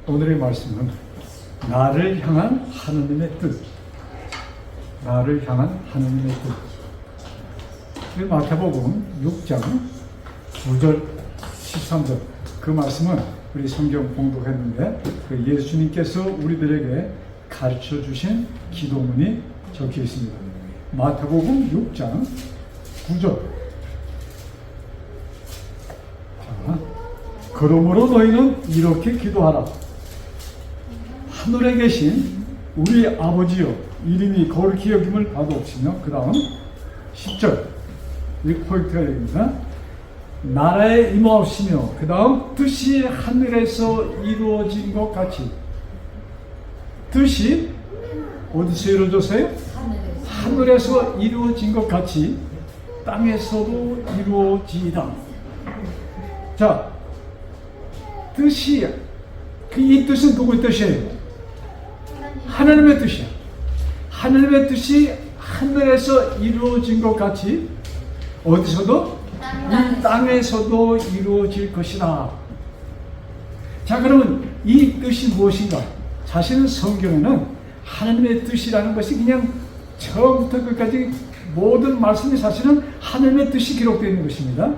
오늘의 말씀은 나를 향한 하느님의 뜻. 나를 향한 하느님의 뜻. 마태복음 6장 9절 13절 그 말씀은 우리 성경 공독했는데 그 예수님께서 우리들에게 가르쳐 주신 기도문이 적혀 있습니다. 마태복음 6장 9절. 자, 그러므로 너희는 이렇게 기도하라. 하늘에 계신 우리 아버지여, 이름이 거룩히 여김을 받아옵시며, 그 다음 10절, 이 포인트가 여기입니다. 나라에 임하옵시며, 그 다음 뜻이 하늘에서 이루어진 것 같이. 뜻이 어디서 이루어졌어요? 하늘에서 이루어진 것 같이 땅에서도 이루어지이다. 자, 뜻이, 이 뜻은 누구의 뜻이에요? 하나님의 뜻이야. 하나님의 뜻이 하늘에서 이루어진 것 같이 어디서도? 이 땅에서도 이루어질 것이다. 자, 그러면 이 뜻이 무엇인가? 사실은 성경에는 하나님의 뜻이라는 것이 그냥 처음부터 끝까지 모든 말씀이 사실은 하나님의 뜻이 기록되어 있는 것입니다.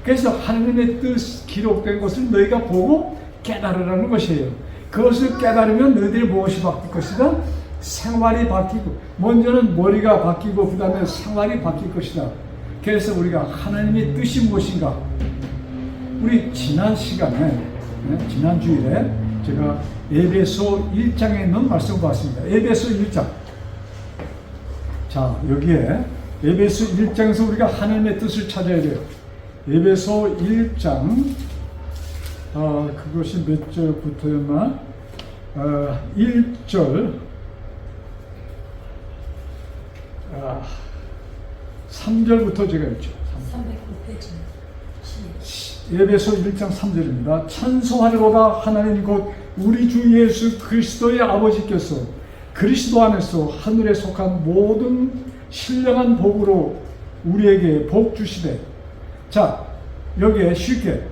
그래서 하나님의 뜻 기록된 것을 너희가 보고 깨달으라는 것이에요. 그것을 깨달으면 너희들이 무엇이 바뀔 것이다? 생활이 바뀌고, 먼저는 머리가 바뀌고 그 다음에 생활이 바뀔 것이다. 그래서 우리가 하나님의 뜻이 무엇인가? 우리 지난 시간에, 지난 주일에 제가 에베소 1장에 있는 말씀을 봤습니다. 에베소 1장. 자, 여기에 에베소 1장에서 우리가 하나님의 뜻을 찾아야 돼요. 에베소 1장, 그것이 몇 절부터였나? 1절, 3절부터 제가 읽죠. 309페이지. 에베소 1장 3절입니다. 찬송하리로다 하나님 곧 우리 주 예수 그리스도의 아버지께서 그리스도 안에서 하늘에 속한 모든 신령한 복으로 우리에게 복 주시되. 자, 여기에 쉽게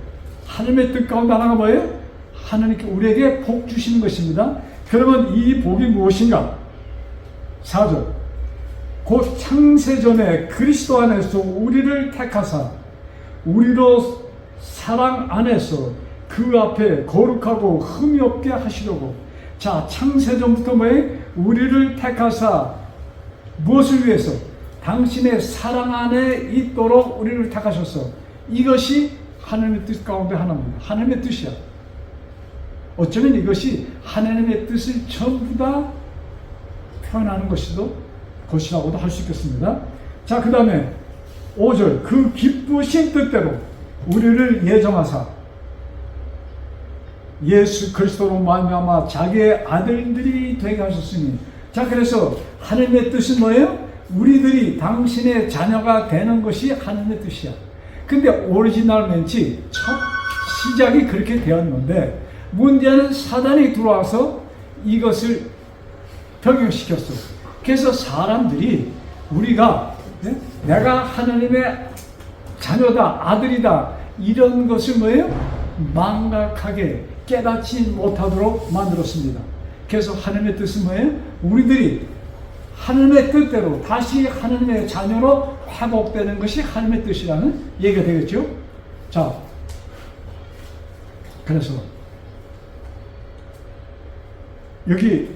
하나님의 뜻 가운데 하나가 뭐예요? 하나님께 우리에게 복 주시는 것입니다. 그러면 이 복이 무엇인가? 4절. 곧 창세전에 그리스도 안에서 우리를 택하사 우리로 사랑 안에서 그 앞에 거룩하고 흠이 없게 하시려고. 자, 창세전부터 뭐예요? 우리를 택하사 무엇을 위해서? 당신의 사랑 안에 있도록 우리를 택하셨어. 이것이 하나님의 뜻 가운데 하나입니다. 하나님의 뜻이야. 어쩌면 이것이 하나님의 뜻을 전부 다 표현하는 것이라고도 할 수 있겠습니다. 자, 그 다음에 5절. 그 기쁘신 뜻대로 우리를 예정하사 예수 그리스도로 말미암아 자기의 아들들이 되게 하셨으니. 자, 그래서 하나님의 뜻은 뭐예요? 우리들이 당신의 자녀가 되는 것이 하나님의 뜻이야. 근데 오리지널 멘치 첫 시작이 그렇게 되었는데 문제는 사단이 들어와서 이것을 변경시켰어. 그래서 사람들이 우리가 내가 하나님의 자녀다, 아들이다, 이런 것을 뭐예요? 망각하게 깨닫지 못하도록 만들었습니다. 그래서 하나님의 뜻은 뭐예요? 우리들이 하나님의 뜻대로 다시 하나님의 자녀로 회복되는 것이 하나님의 뜻이라는 얘기가 되겠죠. 자, 그래서 여기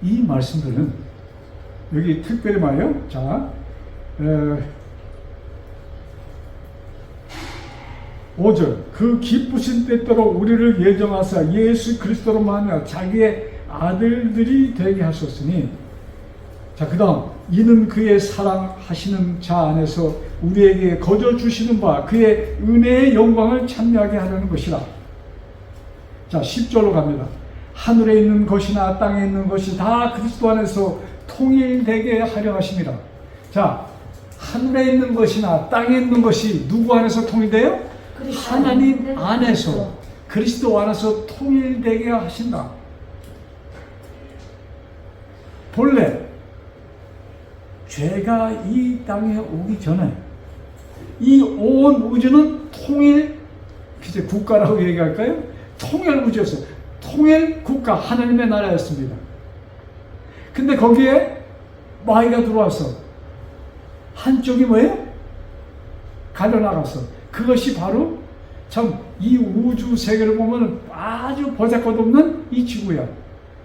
이 말씀들은 여기 특별히 말이에요. 자, 5절. 그 기쁘신 뜻대로 우리를 예정하사 예수 그리스도로 말미암아 자기의 아들들이 되게 하셨으니. 자, 그 다음 이는 그의 사랑하시는 자 안에서 우리에게 거저 주시는 바 그의 은혜의 영광을 찬미하게 하려는 것이라. 자, 10절로 갑니다. 하늘에 있는 것이나 땅에 있는 것이 다 그리스도 안에서 통일되게 하려 하심이라. 자, 하늘에 있는 것이나 땅에 있는 것이 누구 안에서 통일돼요? 하나님 안에서, 그리스도 안에서 통일되게 하신다. 본래 죄가 이 땅에 오기 전에 이 온 우주는 통일, 이제 국가라고 얘기할까요? 통일 우주였어요. 통일 국가, 하나님의 나라였습니다. 근데 거기에 마귀가 들어와서 한쪽이 뭐예요? 가려나갔어. 그것이 바로 참 이 우주 세계를 보면 아주 보잘것없는 이 지구야.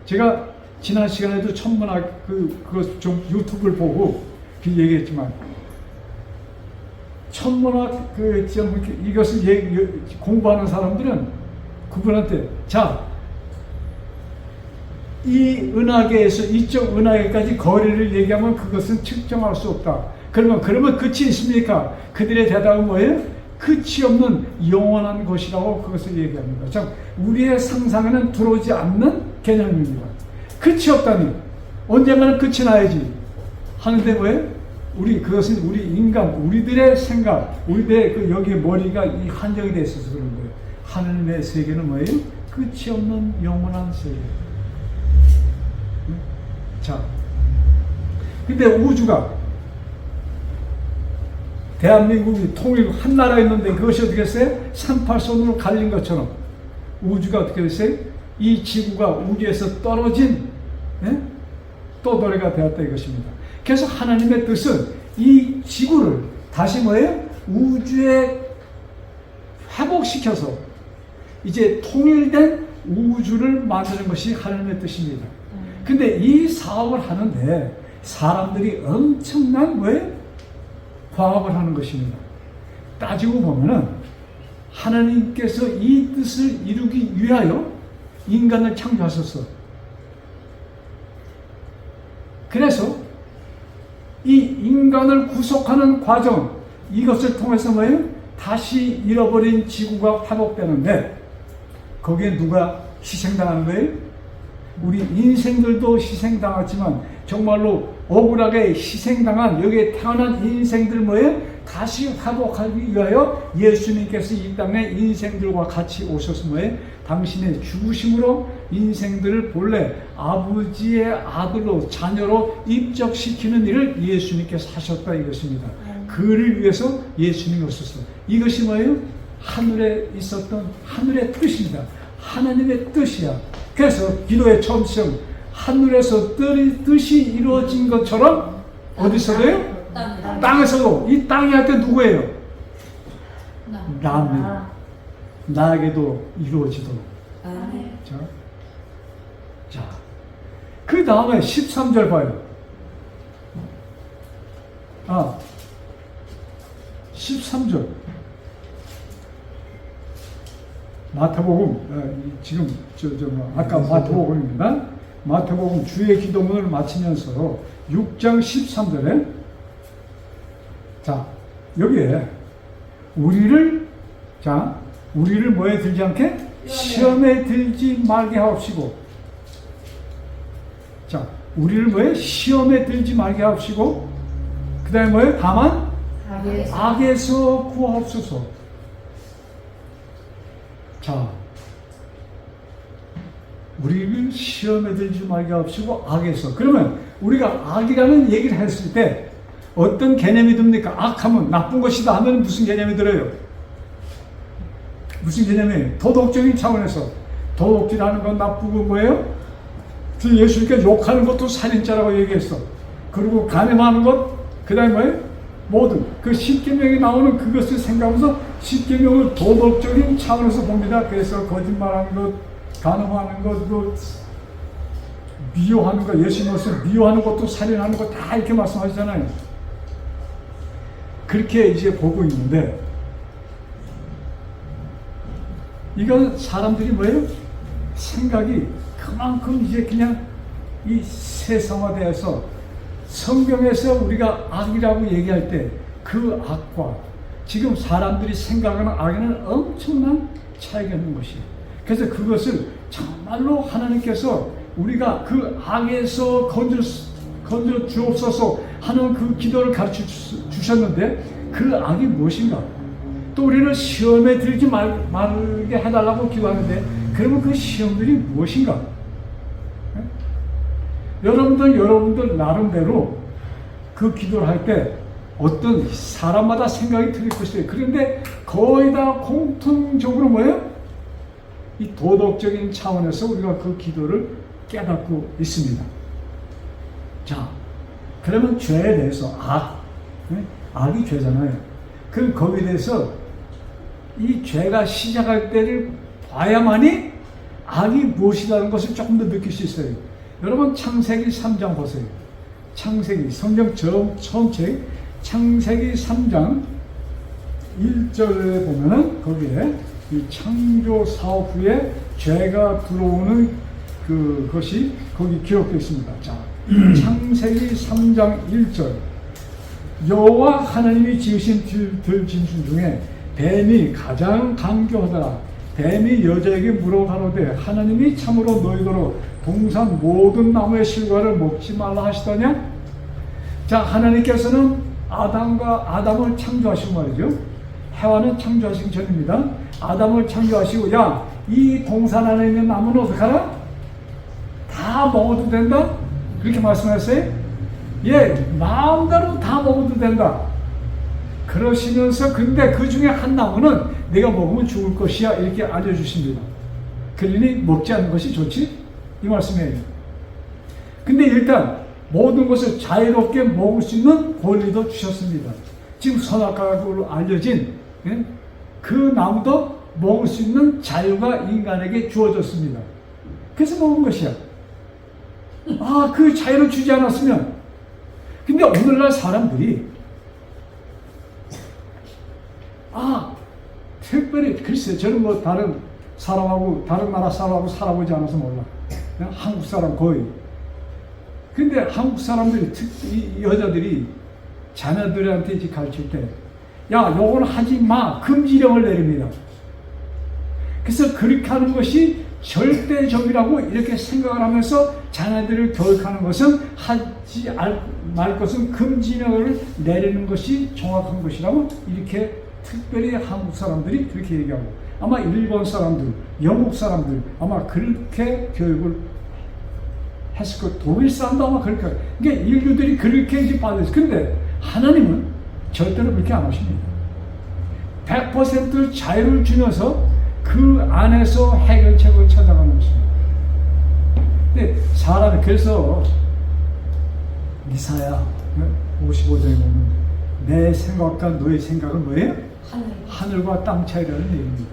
제가 지난 시간에도 천문학 그거 좀 유튜브를 보고 그 얘기했지만, 천문학 이것을 공부하는 사람들은 그분한테, 자, 이 은하계에서 이쪽 은하계까지 거리를 얘기하면 그것은 측정할 수 없다. 그러면 끝이 있습니까? 그들의 대답은 뭐예요? 끝이 없는 영원한 것이라고 그것을 얘기합니다. 참, 우리의 상상에는 들어오지 않는 개념입니다. 끝이 없다니, 언젠가는 끝이 나야지 하는데 뭐예요? 그것은 우리 인간, 우리들의 생각, 우리들의 여기에 머리가 이 한정이 돼 있어서 그런 거예요. 하늘의 세계는 뭐예요? 끝이 없는 영원한 세계. 자, 근데 우주가, 대한민국이 통일 한 나라였는데 그것이 어떻게 했어요? 38선으로 갈린 것처럼 우주가 어떻게 됐어요? 이 지구가 우주에서 떨어진 떠돌이가 되었다 이것입니다. 그래서 하나님의 뜻은 이 지구를 다시 뭐예요? 우주에 회복시켜서 이제 통일된 우주를 만드는 것이 하나님의 뜻입니다. 근데 이 사업을 하는데 사람들이 엄청난 뭐예요? 과업을 하는 것입니다. 따지고 보면은 하나님께서 이 뜻을 이루기 위하여 인간을 창조하셨어. 그래서 이 인간을 구속하는 과정, 이것을 통해서 뭐예요? 다시 잃어버린 지구가 회복되는데 거기에 누가 희생당하는 거예요? 우리 인생들도 희생당했지만 정말로 억울하게 희생당한 여기에 태어난 인생들 뭐예요? 다시 회복하기 위하여 예수님께서 이 땅에 인생들과 같이 오셔서 뭐예요? 당신의 죽으심으로 인생들을 본래 아버지의 아들로 자녀로 입적시키는 일을 예수님께서 하셨다 이것입니다. 그를 위해서 예수님이 오셨어요. 이것이 뭐예요? 하늘에 있었던 하늘의 뜻입니다. 하나님의 뜻이야. 그래서 기도의 처음 시험, 하늘에서 뜻이 이루어진 것처럼 어디서도요? 땅에서도. 이 땅이 할 때 누구예요? 남이. 나에게도 이루어지도록. 자, 그 다음에 13절 봐요. 13절. 마태복음, 지금, 아까 마태복음입니다. 마태복음 주의 기도문을 마치면서 6장 13절에, 자, 여기에, 우리를 뭐에 들지 않게? 시험에 들지 말게 하옵시고, 자, 우리를 뭐에? 시험에 들지 말게 하옵시고, 그 다음에 뭐에? 다만, 악에서 구하옵소서. 자, 우리를 시험에 들지 말게 하옵시고 악에서. 그러면 우리가 악이라는 얘기를 했을 때 어떤 개념이 듭니까? 악하면 나쁜 것이다 하면 무슨 개념이 들어요? 무슨 개념이에요? 도덕적인 차원에서. 도덕질하는 건 나쁘고 뭐예요? 예수님께서 욕하는 것도 살인죄라고 얘기했어. 그리고 간음하는 것, 그 다음에 뭐예요? 모든 그 십계명이 나오는 그것을 생각하면서 십계명을 도덕적인 차원에서 봅니다. 그래서 거짓말하는 것, 간음하는 것, 미워하는 것, 예수님께서 미워하는 것도 살인하는 것 다 이렇게 말씀하시잖아요. 그렇게 이제 보고 있는데 이건 사람들이 뭐예요? 생각이 그만큼 이제 그냥 이 세상화되어서 성경에서 우리가 악이라고 얘기할 때 그 악과 지금 사람들이 생각하는 악에는 엄청난 차이가 있는 것이에요. 그래서 그것을 정말로 하나님께서 우리가 그 악에서 건져 주옵소서 하는 그 기도를 가르쳐 주셨는데 그 악이 무엇인가? 또 우리는 시험에 들지 말게 해달라고 기도하는데 그러면 그 시험들이 무엇인가? 여러분들 나름대로 그 기도를 할 때 어떤 사람마다 생각이 틀릴 것이에요. 그런데 거의 다 공통적으로 뭐예요? 이 도덕적인 차원에서 우리가 그 기도를 깨닫고 있습니다. 자, 그러면 죄에 대해서 악이 죄잖아요. 그럼 거기에 대해서 이 죄가 시작할 때를 봐야만이 악이 무엇이라는 것을 조금 더 느낄 수 있어요. 여러분 창세기 3장 보세요. 창세기 성경 처음 책 창세기 3장 1절에 보면은 거기에 이 창조 사업 후에 죄가 들어오는 그것이 거기 기록되어 있습니다. 자, 창세기 3장 1절 여호와 하나님이 지으신 들짐승 중에 뱀이 가장 강교하더라. 뱀이 여자에게 물어가로되 하나님이 참으로 너희더러 동산 모든 나무의 실과를 먹지 말라 하시더냐? 자, 하나님께서는 아담을 창조하시고 말이죠. 해와는 창조하시기 전입니다. 아담을 창조하시고 야, 이 동산 안에 있는 나무는 어떡하라? 다 먹어도 된다? 그렇게 말씀하셨어요? 예, 마음대로 다 먹어도 된다. 그러시면서 근데 그 중에 한 나무는 내가 먹으면 죽을 것이야 이렇게 알려주십니다. 그러니 먹지 않는 것이 좋지? 이 말씀이에요. 근데 일단 모든 것을 자유롭게 먹을 수 있는 권리도 주셨습니다. 지금 선악과로 알려진 그 나무도 먹을 수 있는 자유가 인간에게 주어졌습니다. 그래서 먹은 것이야. 그 자유를 주지 않았으면. 근데 오늘날 사람들이 특별히 글쎄 저는 뭐 다른 나라 사람하고 살아보지 않아서 몰라. 그냥 한국 사람 거의. 근데 한국 사람들이 이 여자들이 자녀들한테 이제 가르칠 때 야, 요건 하지 마. 금지령을 내립니다. 그래서 그렇게 하는 것이 절대적이라고 이렇게 생각을 하면서 자녀들을 교육하는 것은 하지 말 것은 금지령을 내리는 것이 정확한 것이라고 이렇게 특별히 한국 사람들이 그렇게 얘기하고 아마 일본 사람들, 영국 사람들 아마 그렇게 교육을 했을 거예요. 독일 사람도 아마 그렇게. 그러니까 인류들이 그렇게 이제 받았어요. 근데 하나님은 절대로 그렇게 안 하십니다. 100% 자유를 주면서 그 안에서 해결책을 찾아가는 것입니다. 근데 사람이 그래서 이사야 55장에 보면 내 생각과 너의 생각은 뭐예요? 하늘과 땅 차이라는 얘기입니다.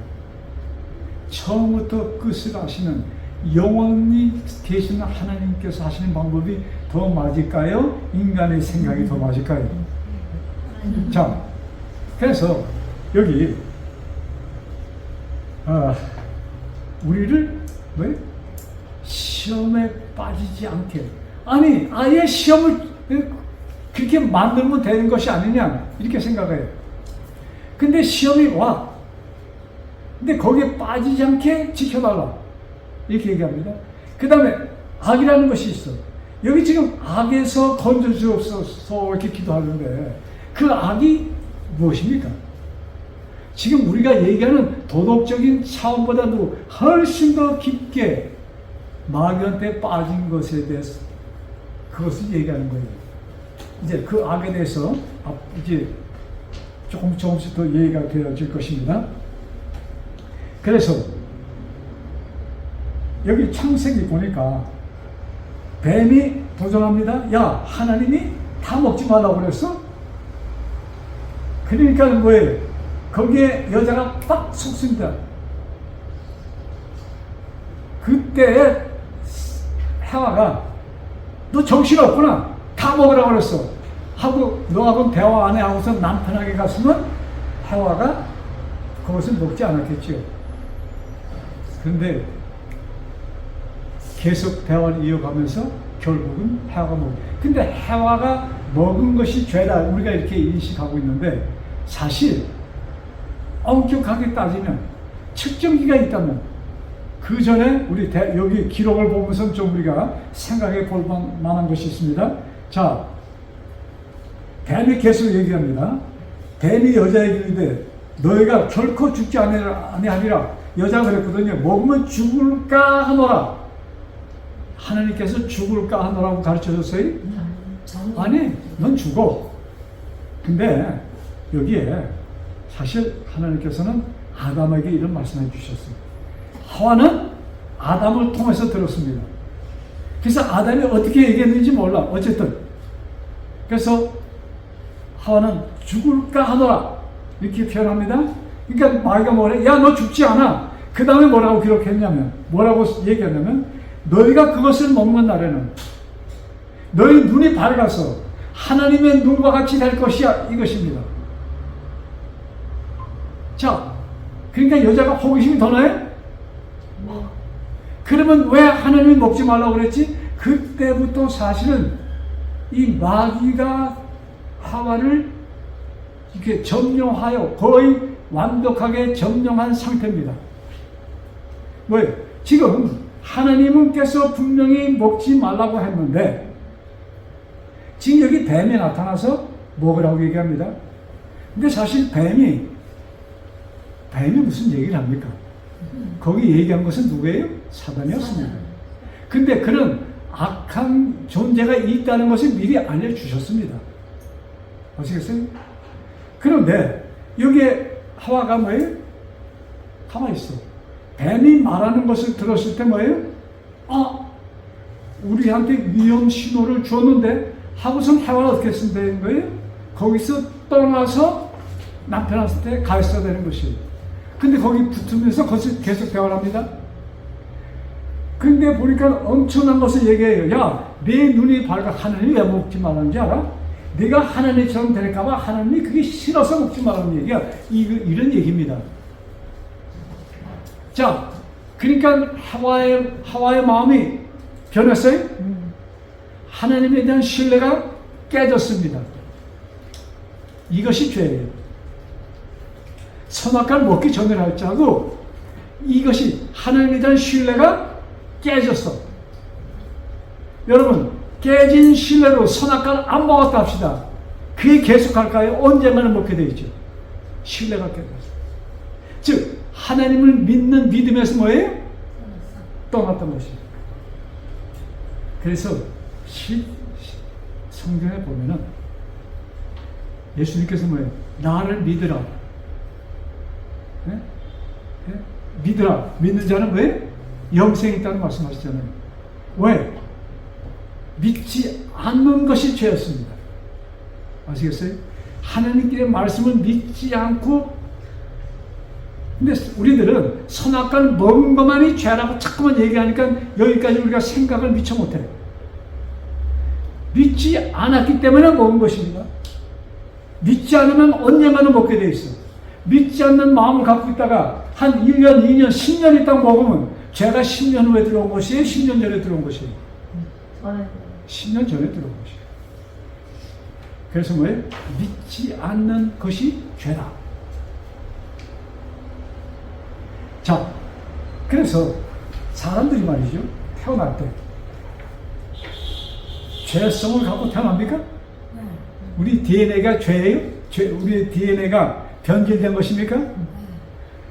처음부터 끝을 아시는 영원히 계시는 하나님께서 하시는 방법이 더 맞을까요? 인간의 생각이 더 맞을까요? 자, 그래서 여기 우리를 왜 시험에 빠지지 않게 아예 시험을 그렇게 만들면 되는 것이 아니냐 이렇게 생각해요. 근데 시험이 와. 근데 거기에 빠지지 않게 지켜달라. 이렇게 얘기합니다. 그 다음에 악이라는 것이 있어. 여기 지금 악에서 건져주옵소서 이렇게 기도하는데 그 악이 무엇입니까? 지금 우리가 얘기하는 도덕적인 차원보다도 훨씬 더 깊게 마귀한테 빠진 것에 대해서 그것을 얘기하는 거예요. 이제 그 악에 대해서 이제 조금씩 더 얘기가 되어질 것입니다. 그래서 여기 창세기 보니까 뱀이 도전합니다. 야, 하나님이 다 먹지 말라고 그랬어? 그러니까 뭐예요? 거기에 여자가 딱 속습니다. 그때 해와가 너 정신없구나. 다 먹으라고 그랬어. 하고 너하고 대화 안 해 하고서 남편에게 갔으면 해와가 그것을 먹지 않았겠죠. 그런데 계속 대화를 이어가면서 결국은 해와가 먹어. 근데 해와가 먹은 것이 죄다 우리가 이렇게 인식하고 있는데 사실 엄격하게 따지면 측정기가 있다면 그 전에 우리 여기 기록을 보면서 좀 우리가 생각해 볼 만한 것이 있습니다. 자, 뱀이 계속 얘기합니다. 뱀이 여자에게 이르되 너희가 결코 죽지 아니하리라. 여자가 그랬거든요. 먹으면 죽을까 하노라. 하나님께서 죽을까 하노라고 가르쳐줬어요? 아니, 넌 죽어. 근데 여기에 사실 하나님께서는 아담에게 이런 말씀해 주셨어요. 하와는 아담을 통해서 들었습니다. 그래서 아담이 어떻게 얘기했는지 몰라. 어쨌든 그래서 하와는 죽을까 하노라 이렇게 표현합니다. 그러니까 마귀가 뭐래? 야, 너 죽지 않아. 그 다음에 뭐라고 기록했냐면, 뭐라고 얘기했냐면, 너희가 그것을 먹는 날에는 너희 눈이 밝아서 하나님의 눈과 같이 될 것이야, 이것입니다. 자, 그러니까 여자가 호기심이 더 나요? 그러면 왜 하나님이 먹지 말라고 그랬지? 그때부터 사실은 이 마귀가 하와를 이렇게 점령하여 거의 완벽하게 점령한 상태입니다. 왜? 지금 하나님께서 분명히 먹지 말라고 했는데 지금 여기 뱀이 나타나서 먹으라고 얘기합니다. 근데 사실 뱀이 무슨 얘기를 합니까? 거기 얘기한 것은 누구예요? 사단이었습니다. 근데 그런 악한 존재가 있다는 것을 미리 알려주셨습니다. 아시겠어요? 그런데 여기에 하와가 뭐예요? 가만히 있어. 뱀이 말하는 것을 들었을 때 뭐예요? 아, 우리한테 위험 신호를 줬는데 하고선 하와가 어떻게 쓴다는 거예요? 거기서 떠나서 남편한테 가 있어야 되는 것이에요. 근데 거기 붙으면서 거기서 계속 대화를 합니다. 근데 보니까 엄청난 것을 얘기해요. 야, 내 눈이 밝아. 하나님이 왜 먹지 말라는지 알아? 내가 하나님처럼 될까봐 하나님이 그게 싫어서 먹지 말라는 얘기야. 이런 얘기입니다. 자, 그러니까 하와의 마음이 변했어요? 하나님에 대한 신뢰가 깨졌습니다. 이것이 죄예요. 선악과를 먹기 전에 할지라도 이것이 하나님에 대한 신뢰가 깨졌어. 여러분, 깨진 신뢰로 선악과를 안 먹었다 합시다. 그게 계속할까요? 언젠가는 먹게 되죠. 신뢰가 깨졌어. 즉 하나님을 믿는 믿음에서 뭐예요? 떠났던 것이죠. 그래서 성경에 보면은 예수님께서 뭐예요? 나를 믿으라. 네? 네? 믿으라. 믿는 자는 왜? 영생이 있다는 말씀하시잖아요. 왜? 믿지 않는 것이 죄였습니다. 아시겠어요? 하나님께의 말씀을 믿지 않고, 근데 우리들은 선악과를 먹은 것만이 죄라고 자꾸만 얘기하니까 여기까지 우리가 생각을 미처 못해요. 믿지 않았기 때문에 먹은 것입니다. 믿지 않으면 언젠가는 먹게 돼 있어. 믿지 않는 마음을 갖고 있다가 한 1년, 2년, 10년 있다가 먹으면 죄가 10년 후에 들어온 것이에요? 10년 전에 들어온 것이에요? 10년 전에 들어온 것이에요. 그래서 뭐예요? 믿지 않는 것이 죄다. 자, 그래서 사람들이 말이죠, 태어날 때 죄성을 갖고 태어납니까? 우리 DNA가 죄예요? 우리 DNA가 변질된 것입니까?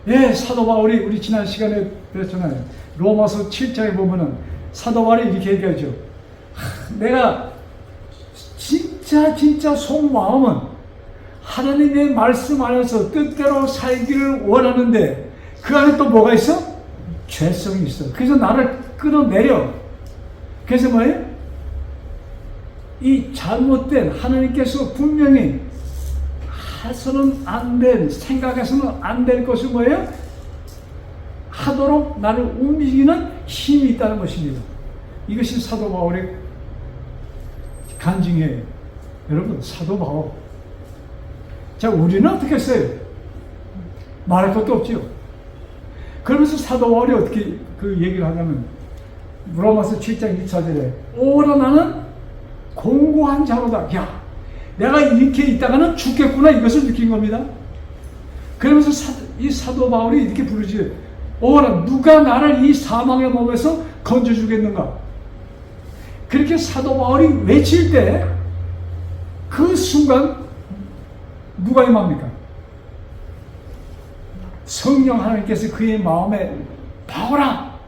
예, 사도 바울이 우리 지난 시간에 그랬잖아요. 로마서 7장에 보면은 사도 바울이 이렇게 얘기하죠. 내가 진짜 속마음은 하나님의 말씀 안에서 뜻대로 살기를 원하는데 그 안에 또 뭐가 있어? 죄성이 있어. 그래서 나를 끌어내려. 그래서 뭐예요? 이 잘못된, 하나님께서 분명히 해서는 안 된, 생각해서는 안 될 것이 뭐예요? 하도록 나를 움직이는 힘이 있다는 것입니다. 이것이 사도 바울의 간증이에요. 여러분, 사도 바울. 자, 우리는 어떻게 했어요? 말할 것도 없죠. 그러면서 사도 바울이 어떻게 그 얘기를 하냐면, 로마서 7장 2절에 오라 나는 공고한 자로다. 야, 내가 이렇게 있다가는 죽겠구나, 이것을 느낀 겁니다. 그러면서 이 사도 바울이 이렇게 부르지. 오라, 누가 나를 이 사망의 몸에서 건져주겠는가? 그렇게 사도 바울이 외칠 때 그 순간 누가 임합니까? 성령 하나님께서 그의 마음에 바울아,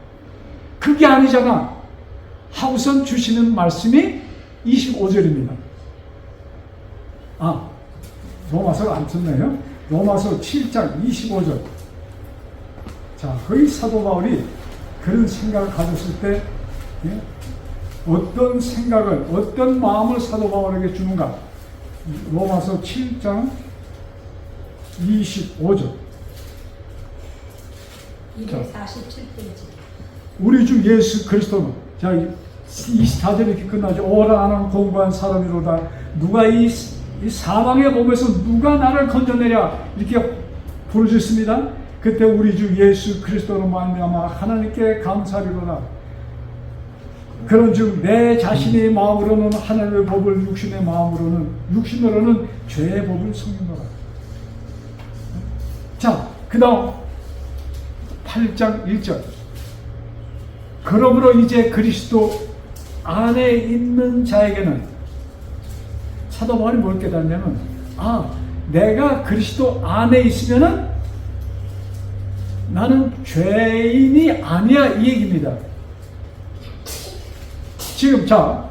그게 아니잖아 하고선 주시는 말씀이 25절입니다. 아, 로마서를 안 썼네요. 로마서 7장 25절. 자, 거기 사도 바울이 그런 생각을 가졌을 때, 예? 어떤 생각을, 어떤 마음을 사도 바울에게 주는가? 로마서 7장 25절. 247페이지. 우리 주 예수 그리스도는, 자, 24절이 이렇게 끝나죠. 오라 나는 공부한 사람이로다. 누가 이 사망의 몸에서 누가 나를 건져내랴, 이렇게 부르셨습니다. 그때 우리 주 예수 그리스도로 말미암아 하나님께 감사하리로다. 그런즉 내 자신의 마음으로는 하나님의 법을, 육신으로는 죄의 법을 섬기노라. 자, 그 다음 8장 1절. 그러므로 이제 그리스도 안에 있는 자에게는, 사도 바울이 뭘 깨닫냐면, 내가 그리스도 안에 있으면은 나는 죄인이 아니야, 이 얘기입니다. 지금 자,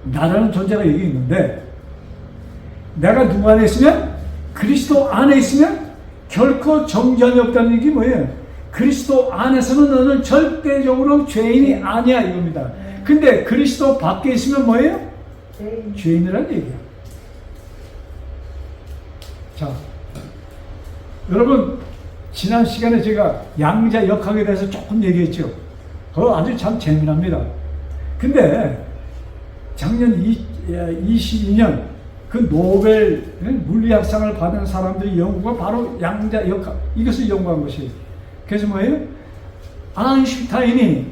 나라는 존재가 여기 있는데, 내가 누구 안에 있으면, 그리스도 안에 있으면 결코 정죄함이 없다는 얘기 뭐예요? 그리스도 안에서는 너는 절대적으로 죄인이 아니야, 이겁니다. 근데 그리스도 밖에 있으면 뭐예요? 죄인이라는 얘기야. 자, 여러분, 지난 시간에 제가 양자 역학에 대해서 조금 얘기했죠. 그거 아주 참 재미납니다. 근데 작년 22년 그 노벨 물리학상을 받은 사람들의 연구가 바로 양자 역학, 이것을 연구한 것이에요. 그래서 뭐예요? 아인슈타인이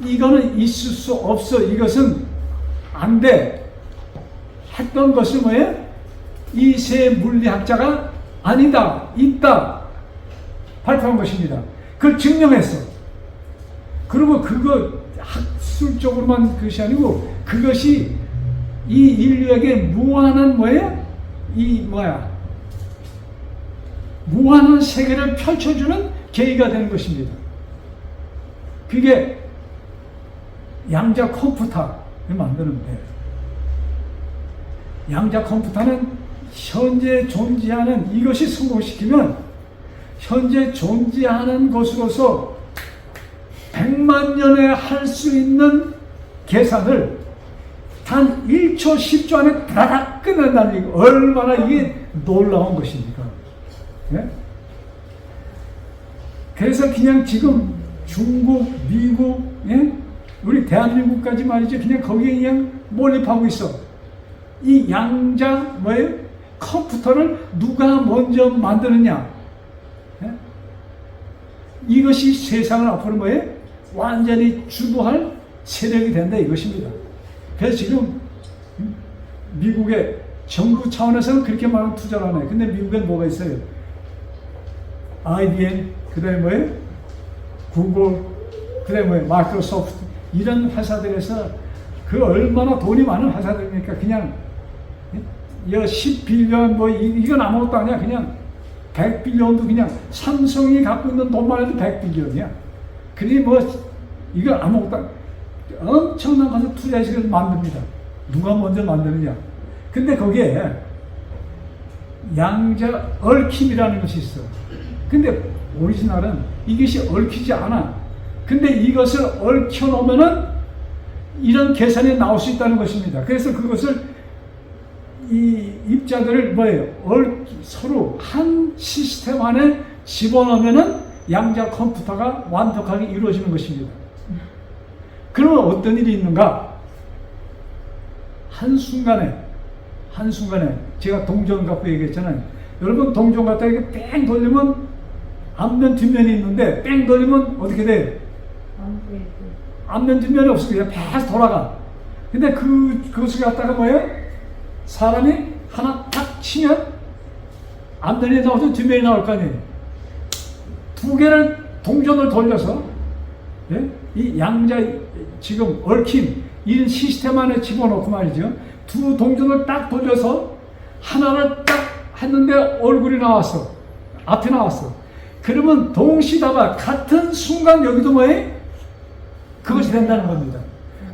이거는 있을 수 없어, 이것은 안 돼 했던 것은 뭐예요? 이 세 물리학자가 아니다, 있다 발표한 것입니다. 그걸 증명했어. 그리고 그거 학술적으로만 그것이 아니고 그것이 이 인류에게 무한한 뭐예요? 무한한 세계를 펼쳐주는 계기가 되는 것입니다. 그게 양자 컴퓨터를 만드는데, 양자 컴퓨터는 현재 존재하는, 이것이 성공시키면 현재 존재하는 것으로서 100만 년에 할 수 있는 계산을 단 1초 10초 안에 다닥 끝낸다는 거, 얼마나 이게 놀라운 것입니까? 네? 그래서 그냥 지금 중국, 미국, 예? 우리 대한민국까지 말이죠. 그냥 거기에 그냥 몰입하고 있어. 이 양자 컴퓨터를 누가 먼저 만드느냐? 예? 이것이 세상을 앞으로 완전히 주도할 세력이 된다, 이것입니다. 그래서 지금 미국의 정부 차원에서는 그렇게 많은 투자를 하네요. 근데 미국엔 뭐가 있어요? IBM, 그 다음에 구글, 그 다음에 마이크로소프트, 이런 회사들에서 그 얼마나 돈이 많은 회사들입니까? 그냥 10빌리언 이건 아무것도 아니야. 그냥 100빌리언도 그냥 삼성이 갖고 있는 돈만 해도 100빌리언이야. 그러니 이건 아무것도 아니야. 엄청난 것을 투자해서 만듭니다. 누가 먼저 만드느냐? 근데 거기에 양자 얽힘이라는 것이 있어. 근데 오리지널은 이것이 얽히지 않아. 근데 이것을 얽혀 놓으면은 이런 계산이 나올 수 있다는 것입니다. 그래서 그것을 이 입자들을 서로 한 시스템 안에 집어넣으면은 양자 컴퓨터가 완벽하게 이루어지는 것입니다. 그러면 어떤 일이 있는가? 한순간에 제가 동전 갖고 얘기했잖아요. 여러분, 동전 갖다 이렇게 뺑 돌리면 앞면 뒷면이 있는데 뺑 돌리면 어떻게 돼요? 앞면 뒷면이 없어. 그냥 계속 돌아가. 근데 그것을 갖다가 사람이 하나 탁 치면 앞면이 나오든 뒷면이 나올 거 아니에요. 두 개를 동전을 돌려서, 예? 이 양자 지금 얽힘 이런 시스템 안에 집어넣고 말이죠. 두 동전을 딱 돌려서 하나를 딱 했는데 얼굴이 나왔어. 앞이 나왔어. 그러면 동시다바 같은 순간 여기도 그것이 된다는 겁니다.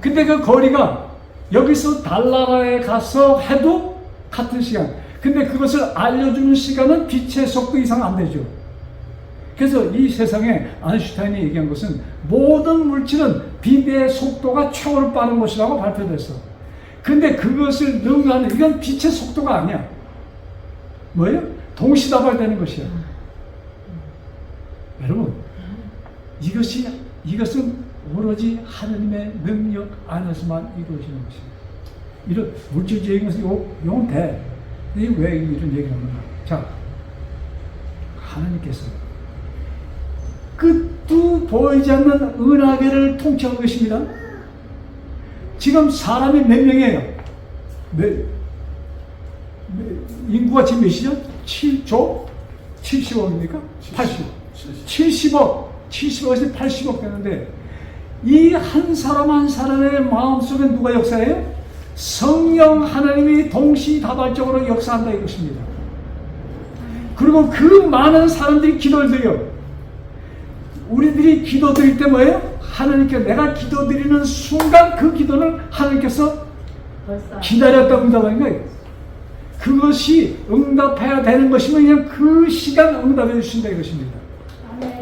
근데 그 거리가 여기서 달나라에 가서 해도 같은 시간. 근데 그것을 알려주는 시간은 빛의 속도 이상 안 되죠. 그래서 이 세상에 아인슈타인이 얘기한 것은 모든 물질은 빛의 속도가 최고로 빠른 것이라고 발표됐어. 근데 그것을 능가하는, 이건 빛의 속도가 아니야. 뭐예요? 동시다발되는 것이야. 여러분, 이것은 오로지 하나님의 능력 안에서만 이루어지는 것입니다. 이런 물질적인 것은 요건 돼. 왜 이런 얘기를 하는가? 자, 하나님께서 끝도 보이지 않는 은하계를 통치하는 것입니다. 지금 사람이 몇 명이에요? 인구가 지금 몇이죠? 7조? 70억입니까? 80억. 70억에서 80억 되는데, 이 한 사람 한 사람의 마음속에 누가 역사해요? 성령 하나님이 동시다발적으로 역사한다 이것입니다. 그리고 그 많은 사람들이 기도를 드려. 우리들이 기도 드릴 때 뭐예요? 하나님께 내가 기도 드리는 순간 그 기도를 하나님께서 기다렸다 응답하는 거예요. 그것이 응답해야 되는 것이면 그냥 그 시간 응답해 주신다 이것입니다.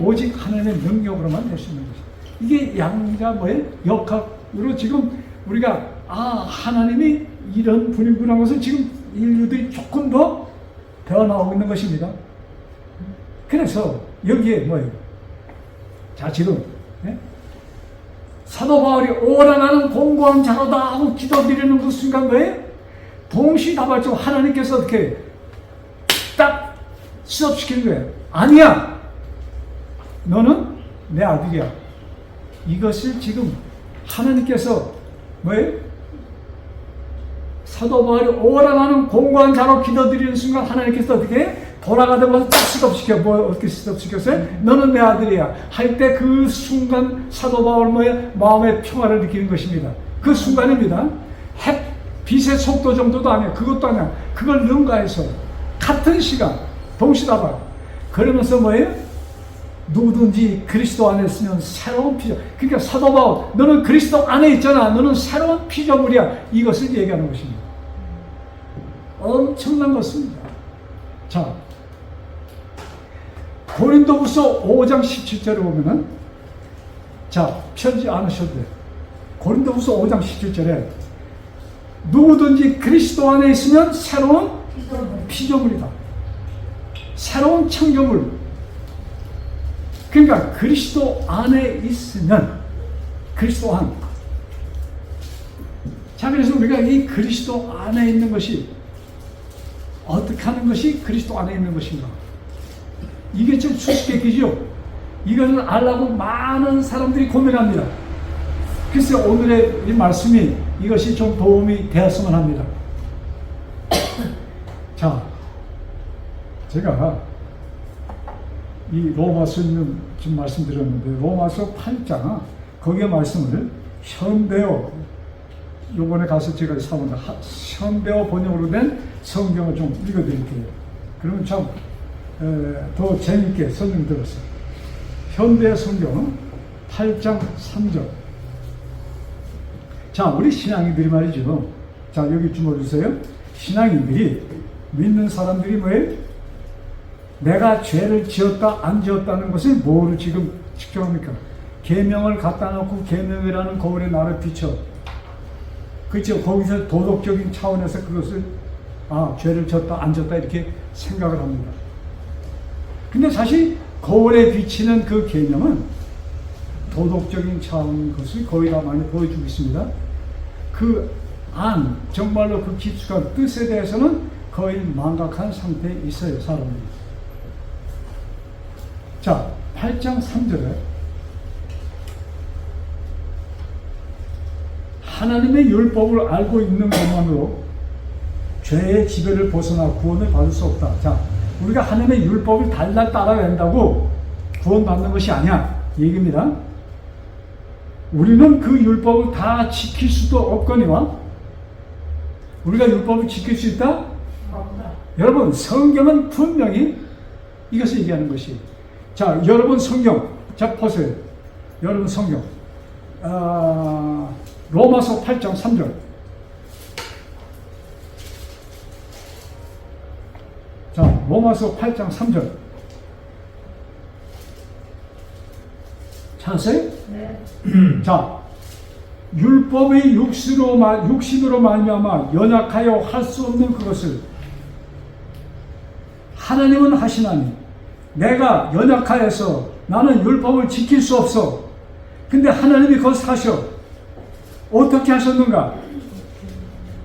오직 하나님의 능력으로만 될 수 있는 것입니다. 이게 양자 뭐예요? 역학으로 지금 우리가 하나님이 이런 분이구나 것을 지금 인류들이 조금 더 배워나오고 있는 것입니다. 그래서 여기에 뭐예요? 자, 지금 사도 바울이 오라 나는 공고한 자로다 하고 기도드리는 그 순간 뭐예요? 동시다발적으로 하나님께서 어떻게 딱 스톱시키는 거예요. 아니야, 너는 내 아들이야. 이것을 지금 하나님께서 뭐예요? 사도 바울이 오라 나는 공고한 자로 기도드리는 순간 하나님께서 어떻게 돌아가다 보면 딱 스톱시켜. 어떻게 스톱시켰어요? 너는 내 아들이야 할 때 그 순간 사도 바울 마음의 평화를 느끼는 것입니다. 그 순간입니다. 빛의 속도 정도도 아니야. 그것도 아니야. 그걸 능가해서 같은 시간 동시다발. 그러면서 뭐예요? 누구든지 그리스도 안에 있으면 새로운 피조. 그러니까 사도 바울, 너는 그리스도 안에 있잖아. 너는 새로운 피조물이야. 이것을 얘기하는 것입니다. 엄청난 것입니다. 자, 고린도후서 5장 17절에 보면은, 자, 편지 안 하셔도 돼요. 고린도후서 5장 17절에 누구든지 그리스도 안에 있으면 새로운 피조물이다. 새로운 창조물. 그러니까 그리스도 안에 있으면, 그리스도 안. 자, 그래서 우리가 이 그리스도 안에 있는 것이 어떻게 하는 것이 그리스도 안에 있는 것인가? 이게 좀 수수께끼죠. 이것을 알라고 많은 사람들이 고민합니다. 글쎄 오늘의 이 말씀이 이것이 좀 도움이 되었으면 합니다. 자, 제가 이 로마서는 지금 말씀드렸는데 로마서 8장 거기에 말씀을 현대어, 요번에 가서 제가 사본 현대어 번역으로 된 성경을 좀 읽어드릴게요. 그러면 참 더 재밌게 설명 들었어요. 현대 성경 8장 3절. 자, 우리 신앙인들이 말이죠. 자, 여기 좀 봐주세요. 신앙인들이, 믿는 사람들이 뭐예요? 내가 죄를 지었다 안 지었다는 것을 뭐로 지금 측정합니까? 계명을 갖다 놓고 계명이라는 거울에 나를 비춰. 그렇죠. 거기서 도덕적인 차원에서 그것을 죄를 졌다 안 졌다 이렇게 생각을 합니다. 근데 사실 거울에 비치는 그 개념은 도덕적인 차원인 것을 거의 다 많이 보여주고 있습니다. 그 정말로 그 깊숙한 뜻에 대해서는 거의 망각한 상태에 있어요, 사람이. 자, 8장 3절에 하나님의 율법을 알고 있는 것만으로 죄의 지배를 벗어나 구원을 받을 수 없다. 자, 우리가 하나님의 율법을 달달 따라낸다고 구원받는 것이 아니야. 얘기입니다. 우리는 그 율법을 다 지킬 수도 없거니와 우리가 율법을 지킬 수 있다? 여러분, 성경은 분명히 이것을 얘기하는 것이. 자, 여러분 성경, 자, 보세요. 여러분 성경. 로마서 8장 3절. 자, 로마서 8장 3절. 찾았어요? 네. 자, 율법의 육신으로 말미암아 연약하여 할 수 없는 그것을 하나님은 하시나니 내가 연약하여서 나는 율법을 지킬 수 없어. 근데 하나님이 그것을 하셔. 어떻게 하셨는가?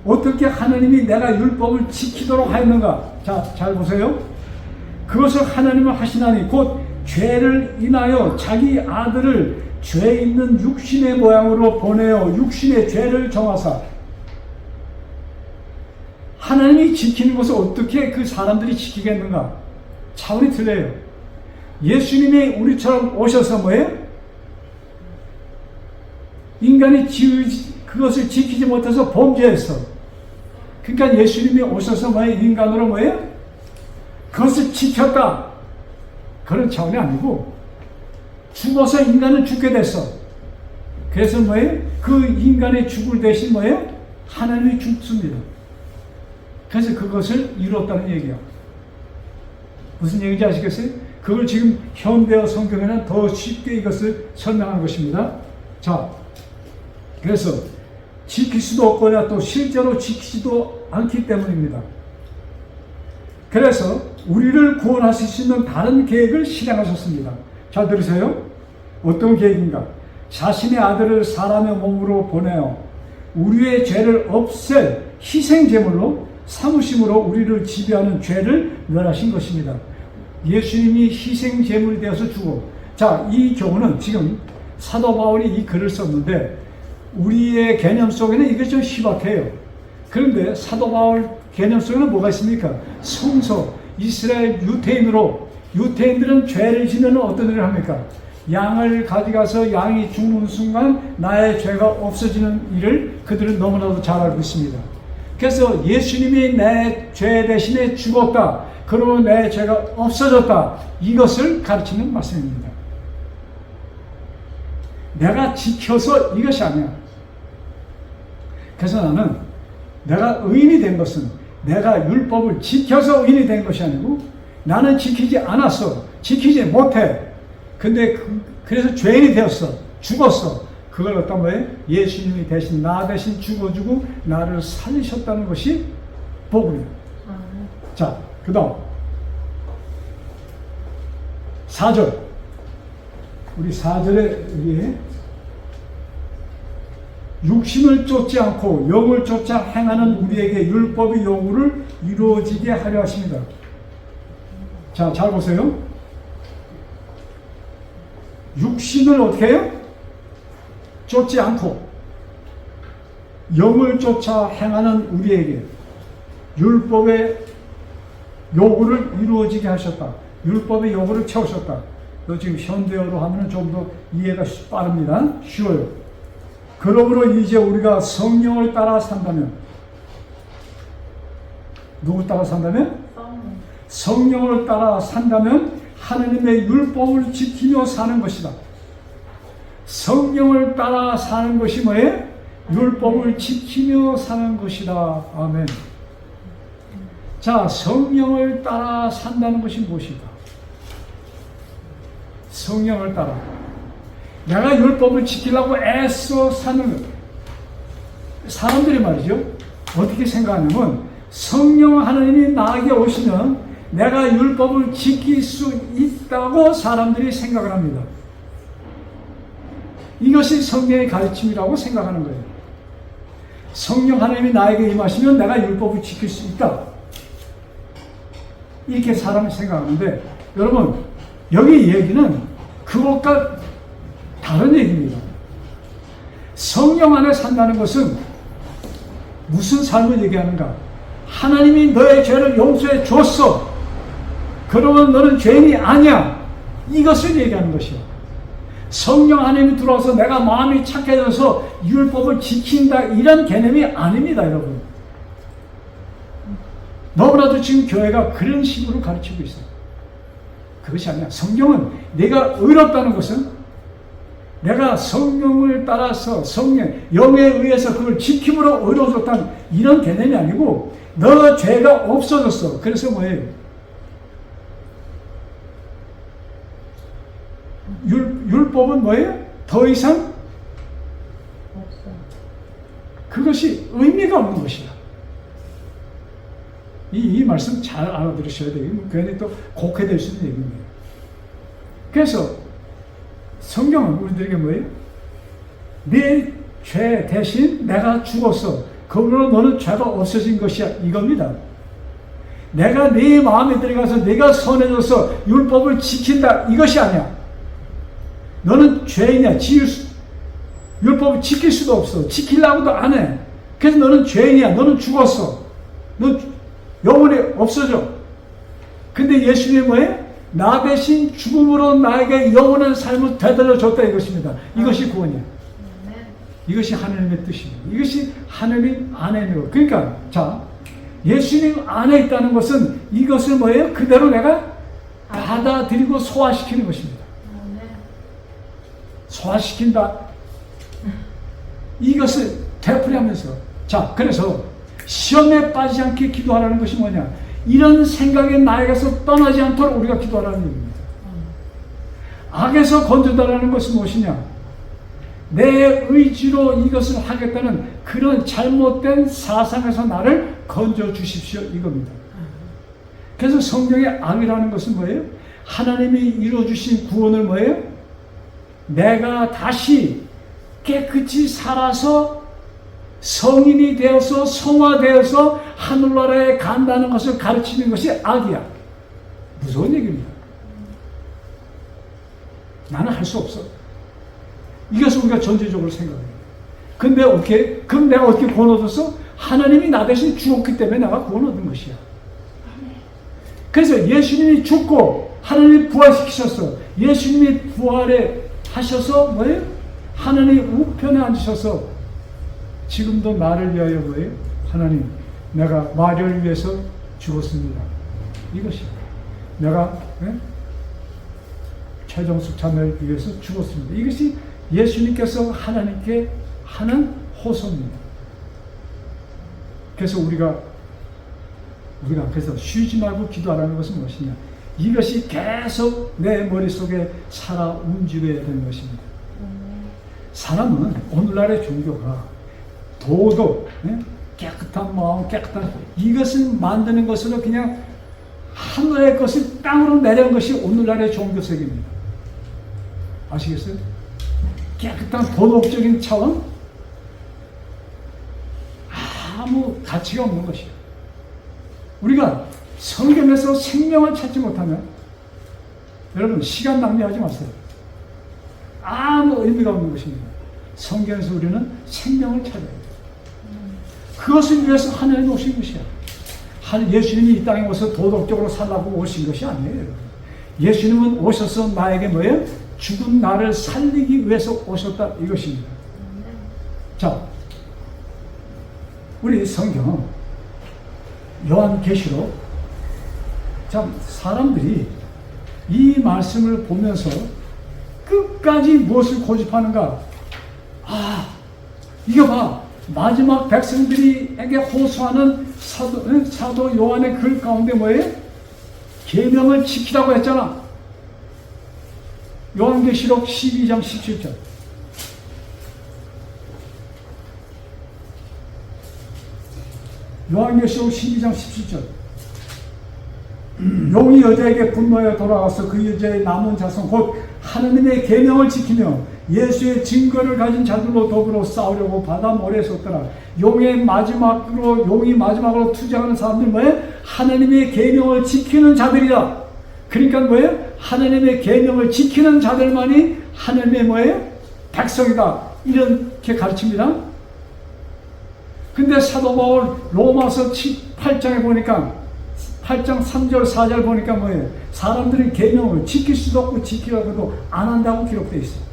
어떻게 하나님이 내가 율법을 지키도록 하였는가? 자, 잘 보세요. 그것을 하나님은 하시나니 곧 죄를 인하여 자기 아들을 죄 있는 육신의 모양으로 보내어 육신의 죄를 정하사. 하나님이 지키는 것을 어떻게 그 사람들이 지키겠는가? 차원이 틀려요. 예수님이 우리처럼 오셔서 뭐예요? 인간이 그것을 지키지 못해서 범죄했어. 그러니까 예수님이 오셔서 뭐예요? 인간으로 뭐예요? 그것을 지켰다. 그런 차원이 아니고 죽어서 인간은 죽게 됐어. 그래서 뭐예요? 그 인간의 죽을 대신 뭐예요? 하나님이 죽습니다. 그래서 그것을 이뤘다는 얘기야. 무슨 얘기인지 아시겠어요? 그걸 지금 현대어 성경에는 더 쉽게 이것을 설명한 것입니다. 자, 그래서 지킬 수도 없거나 또 실제로 지키지도 않기 때문입니다. 그래서 우리를 구원하실 수 있는 다른 계획을 실행하셨습니다. 잘 들으세요. 어떤 계획인가? 자신의 아들을 사람의 몸으로 보내어 우리의 죄를 없앨 희생제물로 삼으심으로 우리를 지배하는 죄를 멸하신 것입니다. 예수님이 희생제물이 되어서 죽어. 자, 이 경우는 지금 사도 바울이 이 글을 썼는데 우리의 개념 속에는 이게 좀 희박해요. 그런데 사도 바울 개념 속에는 뭐가 있습니까? 성소, 이스라엘 유태인들은 죄를 지내는 어떤 일을 합니까? 양을 가져가서 양이 죽는 순간 나의 죄가 없어지는 일을 그들은 너무나도 잘 알고 있습니다. 그래서 예수님이 내 죄 대신에 죽었다. 그러면 내 죄가 없어졌다. 이것을 가르치는 말씀입니다. 내가 지켜서 이것이 아니야. 그래서 나는 내가 의인이 된 것은 내가 율법을 지켜서 의인이 된 것이 아니고 나는 지키지 않았어. 지키지 못해. 근데 그래서 죄인이 되었어. 죽었어. 그걸 어떤 거예요? 예수님이 대신 나 대신 죽어주고 나를 살리셨다는 것이 복음이에요. 자, 그 다음 4절. 우리 4절에 여기에 육신을 쫓지 않고 영을 쫓아 행하는 우리에게 율법의 요구를 이루어지게 하려 하십니다. 자, 잘 보세요. 육신을 어떻게 해요? 쫓지 않고 영을 쫓아 행하는 우리에게 율법의 요구를 이루어지게 하셨다. 율법의 요구를 채우셨다. 너 지금 현대어로 하면 좀 더 이해가 빠릅니다. 쉬워요. 그러므로 이제 우리가 성령을 따라 산다면, 누구 따라 산다면? 성령을 따라 산다면 하나님의 율법을 지키며 사는 것이다. 성령을 따라 사는 것이 뭐예요? 율법을 지키며 사는 것이다. 아멘. 자, 성령을 따라 산다는 것이 무엇일까? 성령을 따라. 내가 율법을 지키려고 애써 사는 것. 사람들이 말이죠. 어떻게 생각하냐면 성령 하나님이 나에게 오시면 내가 율법을 지킬 수 있다고 사람들이 생각을 합니다. 이것이 성령의 가르침이라고 생각하는 거예요. 성령 하나님이 나에게 임하시면 내가 율법을 지킬 수 있다. 이렇게 사람이 생각하는데 여러분, 여기 얘기는 그것과 다른 얘기입니다. 성령 안에 산다는 것은 무슨 삶을 얘기하는가? 하나님이 너의 죄를 용서해 줬어. 그러면 너는 죄인이 아니야. 이것을 얘기하는 것이요. 성령 하나님이 들어와서 내가 마음이 착해져서 율법을 지킨다, 이런 개념이 아닙니다, 여러분. 너무나도 지금 교회가 그런 식으로 가르치고 있어요. 그것이 아니야. 성경은 내가 의롭다는 것은 내가 성령을 따라서 성령, 영에 의해서 그걸 지킴으로 의로워졌다는 이런 개념이 아니고 너 죄가 없어졌어. 그래서 뭐예요? 율법은 뭐예요? 더 이상 없어. 그것이 의미가 없는 것이야. 이 말씀 잘 알아들으셔야 돼요. 괜히 또 곡해될 수 있는 얘기입니다. 그래서 성경은 우리들에게 뭐예요? 내 죄 대신 내가 죽었어. 그러므로 너는 죄가 없어진 것이야. 이겁니다. 내가 네 마음에 들어가서 내가 선해져서 율법을 지킨다. 이것이 아니야. 너는 죄인이야. 율법을 지킬 수도 없어. 지키려고도 안 해. 그래서 너는 죄인이야. 너는 죽었어. 너 영원히 없어져. 근데 예수님이 뭐예요? 나 대신 죽음으로 나에게 영원한 삶을 되돌려줬다 이것입니다. 이것이 구원이야. 이것이 하나님의 뜻입니다. 이것이 하나님 안에 있는 것. 그러니까 자, 예수님 안에 있다는 것은 이것을 뭐예요? 그대로 내가 받아들이고 소화시키는 것입니다. 소화시킨다. 이것을 되풀이하면서 자, 그래서 시험에 빠지지 않게 기도하라는 것이 뭐냐? 이런 생각에 나에게서 떠나지 않도록 우리가 기도하라는 얘기입니다. 악에서 건져달라는 것은 무엇이냐? 내 의지로 이것을 하겠다는 그런 잘못된 사상에서 나를 건져 주십시오 이겁니다. 그래서 성경의 악이라는 것은 뭐예요? 하나님이 이루어주신 구원을 뭐예요? 내가 다시 깨끗이 살아서 성인이 되어서 성화되어서 하늘나라에 간다는 것을 가르치는 것이 악이야. 무서운 얘기입니다. 나는 할 수 없어. 이것을 우리가 전제적으로 생각해요. 근데 어떻게? 그럼 내가 어떻게 구원 얻었어? 하나님이 나 대신 죽었기 때문에 내가 구원 얻은 것이야. 그래서 예수님이 죽고 하나님이 부활시키셨어. 예수님이 부활에 하셔서 뭐예요? 하나님 우편에 앉으셔서 지금도 나를 위하여 뭐예요? 하나님, 내가 마리아를 위해서 죽었습니다. 이것이 내가 최정숙 자매를 위해서 죽었습니다. 이것이 예수님께서 하나님께 하는 호소입니다. 그래서 우리가 그래서 쉬지 말고 기도하라는 것은 무엇이냐? 이것이 계속 내 머릿속에 살아 움직여야 되는 것입니다. 사람은 오늘날의 종교가 도덕, 깨끗한 마음, 깨끗한 이것을 만드는 것으로 그냥 하늘의 것을 땅으로 내려온 것이 오늘날의 종교색입니다. 아시겠어요? 깨끗한 도덕적인 차원? 아무 가치가 없는 것이에요. 우리가 성경에서 생명을 찾지 못하면 여러분 시간 낭비하지 마세요. 아무 의미가 없는 것입니다. 성경에서 우리는 생명을 찾아야 돼요. 그것을 위해서 하나님이 오신 것이야. 예수님이 이 땅에 오셔서 도덕적으로 살라고 오신 것이 아니에요. 예수님은 오셔서 나에게 뭐예요? 죽은 나를 살리기 위해서 오셨다 이것입니다. 자, 우리 성경 요한계시록 참 사람들이 이 말씀을 보면서 끝까지 무엇을 고집하는가? 이거 봐. 마지막 백성들에게 호소하는 사도 요한의 글 가운데 뭐예요? 계명을 지키라고 했잖아. 요한계시록 12장 17절. 요한계시록 12장 17절. 용이 여자에게 분노하여 돌아가서 그 여자의 남은 자손 곧 하느님의 계명을 지키며 예수의 증거를 가진 자들로 더불어 싸우려고 바다 모래에 섰더라. 용이 마지막으로 투쟁하는 사람들 뭐예요? 하나님의 계명을 지키는 자들이다. 그러니까 뭐예요? 하나님의 계명을 지키는 자들만이 하나님의 뭐예요? 백성이다. 이렇게 가르칩니다. 근데 사도 바울 로마서 8장에 보니까 8장 3절 4절 보니까 뭐예요? 사람들은 계명을 지킬 수도 없고 지키려고 해도 안 한다고 기록되어 있어요.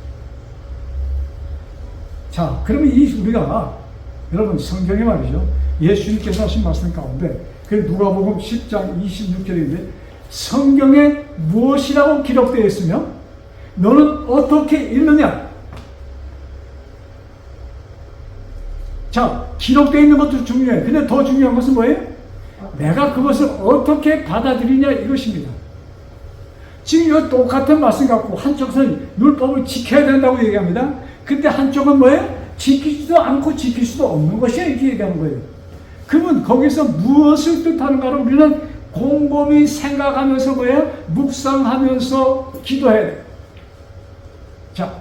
자, 그러면 우리가 여러분 성경에 말이죠. 예수님께서 하신 말씀 가운데 그 누가복음 10장 26절인데 성경에 무엇이라고 기록되어 있으며 너는 어떻게 읽느냐? 자, 기록되어 있는 것도 중요해. 근데 더 중요한 것은 뭐예요? 내가 그것을 어떻게 받아들이냐 이것입니다. 지금 이거 똑같은 말씀 갖고 한쪽은 율법을 지켜야 된다고 얘기합니다. 근데 한쪽은 뭐예요? 지키지도 않고 지킬 수도 없는 것이야 이렇게 얘기하는 거예요. 그러면 거기서 무엇을 뜻하는가를 우리는 곰곰이 생각하면서 뭐예요? 묵상하면서 기도해야 돼요. 자,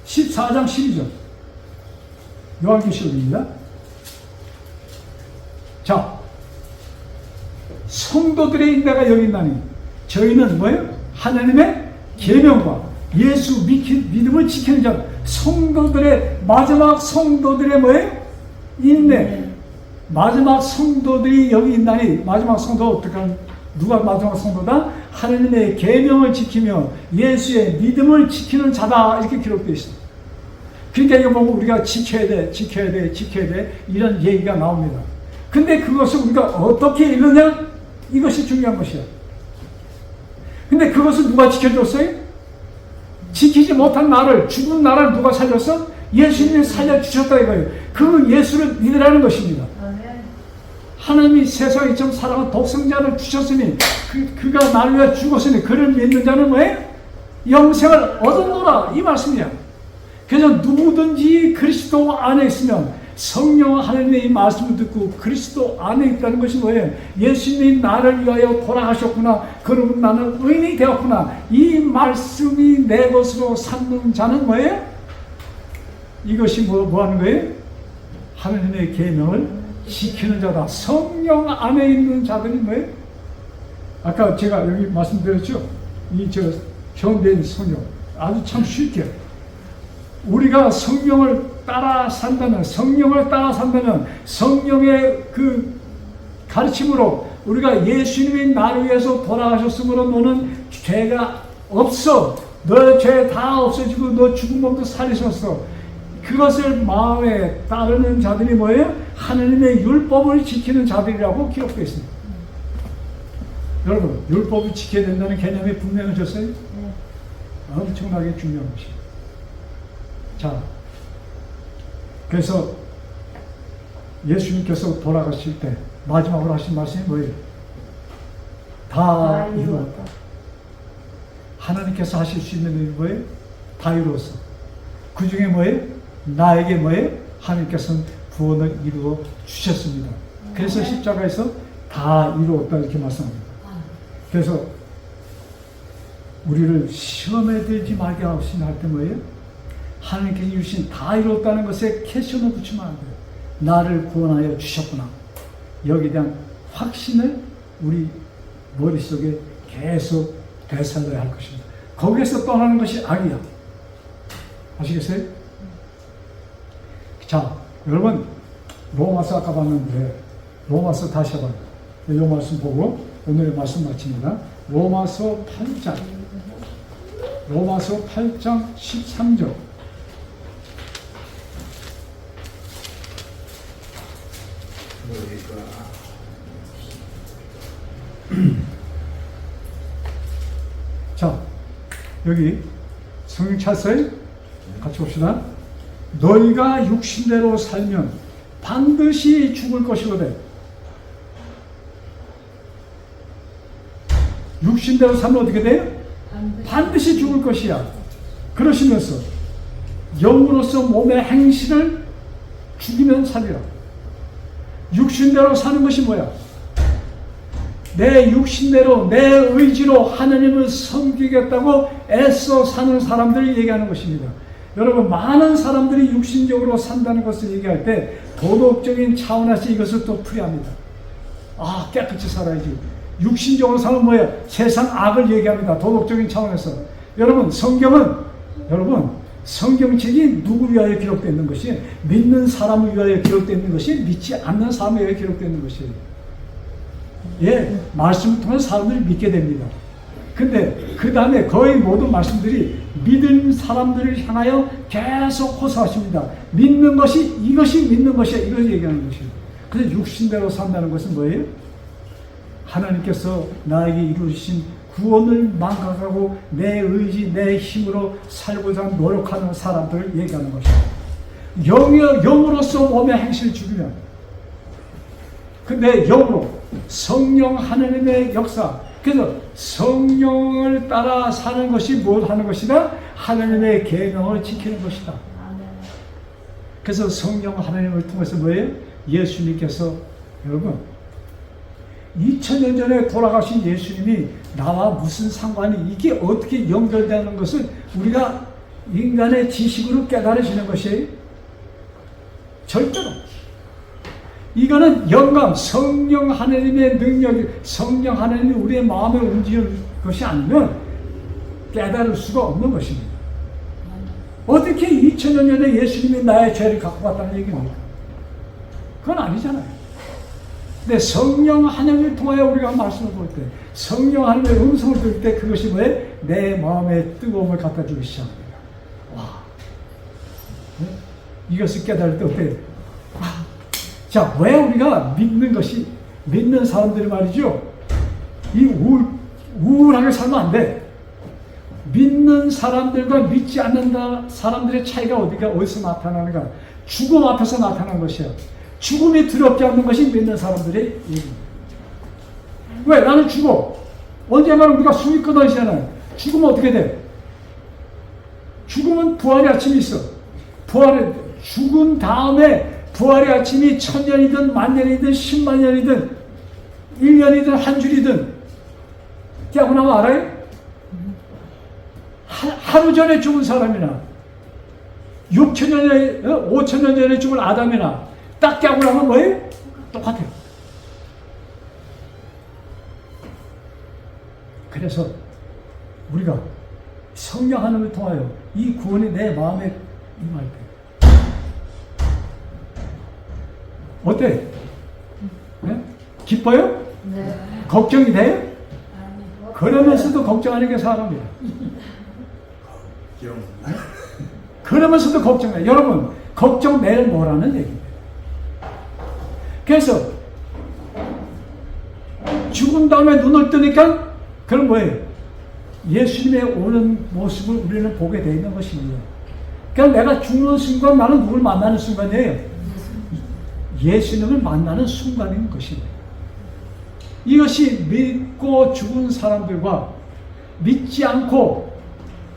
14장 12절 요한계시록입니다. 자, 성도들의 인내가 여기 있나니 저희는 뭐예요? 하나님의 계명과 예수 믿음을 지키는 자, 성도들의 마지막 성도들의 뭐예요? 인내. 마지막 성도들이 여기 있나니 마지막 성도 어떻게 하는? 누가 마지막 성도다? 하나님의 계명을 지키며 예수의 믿음을 지키는 자다 이렇게 기록되어 있습니다. 그러니까 이거 보면 우리가 지켜야 돼 이런 얘기가 나옵니다. 근데 그것을 우리가 어떻게 읽느냐? 이것이 중요한 것이야. 근데 그것을 누가 지켜줬어요? 지키지 못한 나를, 죽은 나를 누가 살렸어? 예수님이 살려주셨다 이거예요. 그 예수를 믿으라는 것입니다. 하나님이 세상에 좀 사랑한 독생자를 주셨으니 그가 나를 위해 죽었으니 그를 믿는 자는 뭐예요? 영생을 얻었노라 이 말씀이야. 그래서 누구든지 그리스도 안에 있으면 성령 하나님의 이 말씀을 듣고 그리스도 안에 있다는 것이 뭐예요? 예수님이 나를 위하여 돌아가셨구나. 그러면 나는 의인이 되었구나. 이 말씀이 내 것으로 삼는 자는 뭐예요? 이것이 뭐 하는 거예요? 하나님의 계명을 지키는 자다. 성령 안에 있는 자들이 뭐예요? 아까 제가 여기 말씀드렸죠? 이 현대인 성령 아주 참 쉽게 우리가 성령을 따라 산다면 성령의 그 가르침으로 우리가 예수님이 나를 위해서 돌아가셨으므로 너는 죄가 없어. 너의 죄 다 없어지고 너 죽은 몸도 살리셨어. 그것을 마음에 따르는 자들이 뭐예요? 하나님의 율법을 지키는 자들이라고 기록되어 있습니다. 여러분, 율법을 지켜야 된다는 개념이 분명해졌어요? 엄청나게 중요한 것입니다. 자, 그래서 예수님께서 돌아가실 때 마지막으로 하신 말씀이 뭐예요? 다 이루었다. 하나님께서 하실 수 있는 일이 뭐예요? 다 이루었어. 그 중에 뭐예요? 나에게 뭐예요? 하나님께서는 구원을 이루어 주셨습니다. 그래서 십자가에서 다 이루었다 이렇게 말씀합니다. 그래서 우리를 시험에 들지 말게 하시나 할 때 뭐예요? 하나님께서 주신 다 이뤘다는 것에 캐션을 붙이면 안 돼요. 나를 구원하여 주셨구나. 여기에 대한 확신을 우리 머릿속에 계속 되살려야 할 것입니다. 거기에서 떠나는 것이 악이야. 아시겠어요? 자, 여러분 로마서 아까 봤는데 로마서 다시 해봐요. 이 말씀 보고 오늘의 말씀 마칩니다. 로마서 8장 13절. 자, 여기 성경 찾았어요? 같이 봅시다. 너희가 육신대로 살면 반드시 죽을 것이거든. 육신대로 살면 어떻게 돼요? 반드시 죽을 것이야. 그러시면서 영으로서 몸의 행실을 죽이면 살리라. 육신대로 사는 것이 뭐야? 내 육신대로 내 의지로 하나님을 섬기겠다고 애써 사는 사람들이 얘기하는 것입니다. 여러분, 많은 사람들이 육신적으로 산다는 것을 얘기할 때 도덕적인 차원에서 이것을 또 풀이합니다. 아, 깨끗이 살아야지. 육신적으로 살면 뭐예요? 세상 악을 얘기합니다. 도덕적인 차원에서. 여러분, 성경책이 누구 위하여 기록되어 있는 것이? 믿는 사람을 위하여 기록되어 있는 것이 믿지 않는 사람을 위하여 기록되어 있는 것이에요. 예, 말씀을 통해 사람들이 믿게 됩니다. 근데 그 다음에 거의 모든 말씀들이 믿은 사람들을 향하여 계속 호소하십니다. 믿는 것이, 이것이 믿는 것이야. 이걸 얘기하는 것이에요. 근데 육신대로 산다는 것은 뭐예요? 하나님께서 나에게 이루신 구원을 망각하고 내 의지, 내 힘으로 살고자 노력하는 사람들을 얘기하는 것입니다. 영으로서 몸의 행실을 죽이면, 근데 영으로 성령 하나님의 역사, 그래서 성령을 따라 사는 것이 뭘 하는 것이다? 하나님의 계명을 지키는 것이다. 그래서 성령 하나님을 통해서 뭐예요? 예수님께서 여러분 2000년 전에 돌아가신 예수님이 나와 무슨 상관이 이게 어떻게 연결되는 것을 우리가 인간의 지식으로 깨달아지는 것이에요? 절대로. 이거는 영감, 성령 하나님의 능력이, 성령 하나님이 우리의 마음을 움직이는 것이 아니면 깨달을 수가 없는 것입니다. 어떻게 2000년 전에 예수님이 나의 죄를 갖고 갔다는 얘기입니까? 그건 아니잖아요. 근데 성령 하나님을 통하여 우리가 말씀을 볼 때, 성령 하나님의 음성을 들을 때 그것이 뭐예요? 내 마음의 뜨거움을 갖다 주기 시작합니다. 와. 네? 이것을 깨달을 때 어때요? 자, 왜 우리가 믿는 것이, 믿는 사람들이 말이죠. 이 우울하게 살면 안 돼. 믿는 사람들과 믿지 않는 사람들의 차이가 어디서 나타나는가? 죽음 앞에서 나타난 것이야. 죽음이 두렵지 않는 것이 믿는 사람들의 얘기입니다. 왜? 나는 죽어. 언젠가는 우리가 숨이 끊어지잖아요. 죽으면 어떻게 돼? 죽음은 부활의 아침이 있어. 죽은 다음에 부활의 아침이 1000년이든 10,000년이든 100,000년이든 1년이든 한 줄이든 깨고 나면 알아요? 하루 전에 죽은 사람이나 6,000년, 5,000년 전에 죽은 아담이나 딱 깨고 나면 뭐예요? 똑같아요. 그래서 우리가 성령 하나님을 통하여 이 구원이 내 마음에 임할 때 어때? 네? 기뻐요? 네. 걱정이 돼요? 그러면서도 걱정하는 게 사람이에요. 그러면서도 걱정해요. 여러분, 걱정 내일 뭐라는 얘기입니다. 그래서 죽은 다음에 눈을 뜨니까 그럼 뭐예요? 예수님의 오는 모습을 우리는 보게 되어 있는 것입니다. 그러니까 내가 죽는 순간 나는 누굴 만나는 순간이에요? 예수님을 만나는 순간인 것입니다. 이것이 믿고 죽은 사람들과 믿지 않고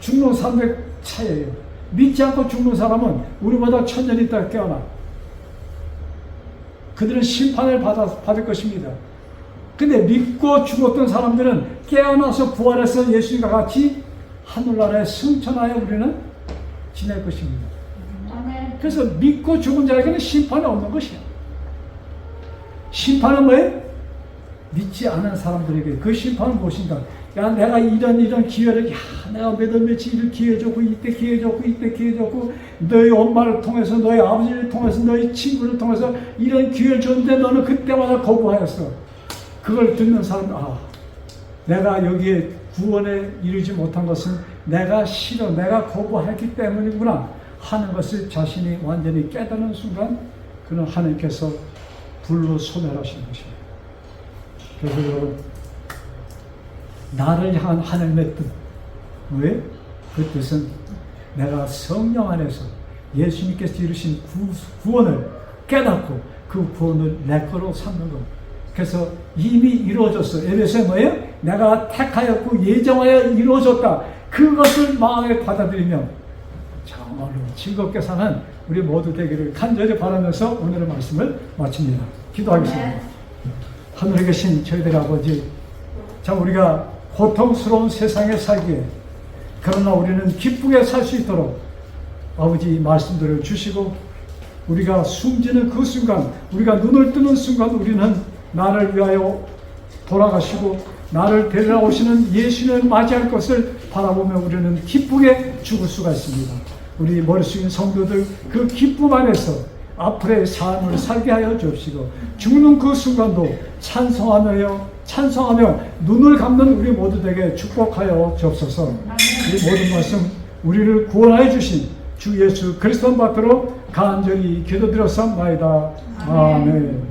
죽는 사람들의 차이예요. 믿지 않고 죽는 사람은 우리보다 1000년 있다가 깨어나. 그들은 심판을 받을 것입니다. 근데 믿고 죽었던 사람들은 깨어나서 부활해서 예수님과 같이 하늘나라에 승천하여 우리는 지낼 것입니다. 그래서 믿고 죽은 자에게는 심판이 없는 것이야. 심판은 뭐예요? 믿지 않은 사람들에게 그 심판은 무엇인가? 야, 내가 이런 기회를, 내가 며칠 기회 줬고, 이때 기회 줬고, 이때 기회 줬고, 너희 엄마를 통해서, 너희 아버지를 통해서, 너희 친구를 통해서 이런 기회를 줬는데 너는 그때마다 거부하였어. 그걸 듣는 사람은, 내가 여기에 구원에 이르지 못한 것은 내가 싫어, 내가 거부했기 때문이구나 하는 것을 자신이 완전히 깨닫는 순간, 그는 하나님께서 불로 소멸하시는 것입니다. 그래서 여러분, 나를 향한 하나님의 뜻, 왜? 그 뜻은 내가 성령 안에서 예수님께서 이루신 구원을 깨닫고 그 구원을 내 거로 삼는 것. 그래서 이미 이루어졌어. 에베소에 뭐예요? 내가 택하였고 예정하여 이루어졌다. 그것을 마음에 받아들이며 정말로 즐겁게 사는 우리 모두 되기를 간절히 바라면서 오늘의 말씀을 마칩니다. 기도하겠습니다. 하늘에 계신 저희들 아버지, 참 우리가 고통스러운 세상에 살기에 그러나 우리는 기쁘게 살 수 있도록 아버지 말씀들을 주시고 우리가 숨지는 그 순간, 우리가 눈을 뜨는 순간 우리는 나를 위하여 돌아가시고 나를 데리러 오시는 예수님을 맞이할 것을 바라보며 우리는 기쁘게 죽을 수가 있습니다. 우리 머리 숙인 성도들 그 기쁨 안에서 앞으로의 삶을 살게 하여 주옵시고 죽는 그 순간도 찬송하며 눈을 감는 우리 모두에게 축복하여 주옵소서. 이 모든 말씀 우리를 구원하여 주신 주 예수 그리스도 받들어 간절히 기도드렸사옵나이다. 아멘.